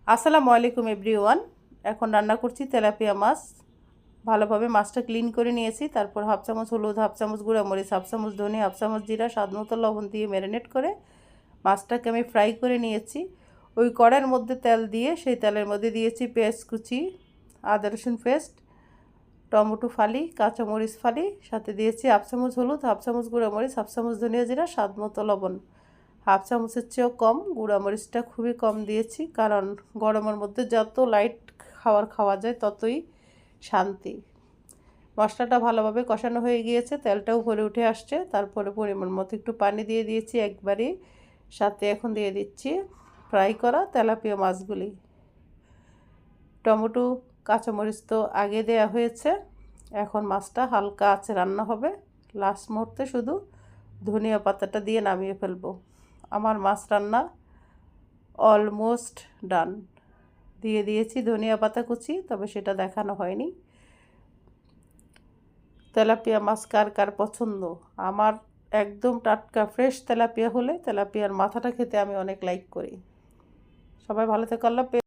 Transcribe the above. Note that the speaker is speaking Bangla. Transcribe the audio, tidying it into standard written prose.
আসসালামু আলাইকুম এভরিওয়ান। এখন রান্না করছি তেলাপিয়া মাছ। ভালোভাবে মাছটা ক্লিন করে নিয়েছি। তারপর হাফ চামচ হলুদ, হাফ চামচ গুঁড়া মরিচ, হাফ চামচ ধনে, হাফ চামচ জিরা, স্বাদ মতো লবণ দিয়ে ম্যারিনেট করে মাছটাকে আমি ফ্রাই করে নিয়েছি। ওই কড়াইয়ের মধ্যে তেল দিয়ে সেই তেলের মধ্যে দিয়েছি পেঁয়াজ কুচি, আদা রসুন পেস্ট, টমেটো ফালি, কাঁচামরিচ ফালি, সাথে দিয়েছি হাফ চামচ হলুদ, হাফ চামচ গুঁড়া মরিচ, হাফ চামচ ধনিয়া জিরা, স্বাদ মতো লবণ। হাফ চামচের চেয়েও কম গুঁড়ামরিচটা খুবই কম দিয়েছি, কারণ গরমের মধ্যে যত লাইট খাবার খাওয়া যায় ততই শান্তি। মশলাটা ভালোভাবে কষানো হয়ে গিয়েছে, তেলটাও ভরে উঠে আসছে। তারপরে পরিমাণ মতো একটু পানি দিয়ে দিয়েছি একবারই। সাথে এখন দিয়ে দিচ্ছি ফ্রাই করা তেলাপিয়া মাছগুলি। টমেটো কাঁচামরিচ তো আগে দেয়া হয়েছে, এখন মাছটা হালকা আঁচে রান্না হবে। লাস্ট মুহূর্তে শুধু ধনিয়া পাতাটা দিয়ে নামিয়ে ফেলবো। আমার মাছ রান্না অলমোস্ট ডান। দিয়ে দিয়েছি ধনিয়া পাতা কুচি, তবে সেটা দেখানো হয়নি। তেলাপিয়া মাছ কার কার পছন্দ? আমার একদম টাটকা ফ্রেশ তেলাপিয়া হলে তেলাপিয়ার মাথাটা খেতে আমি অনেক লাইক করি। সবাই ভালো থেকো, আল্লাহ হাফেজ।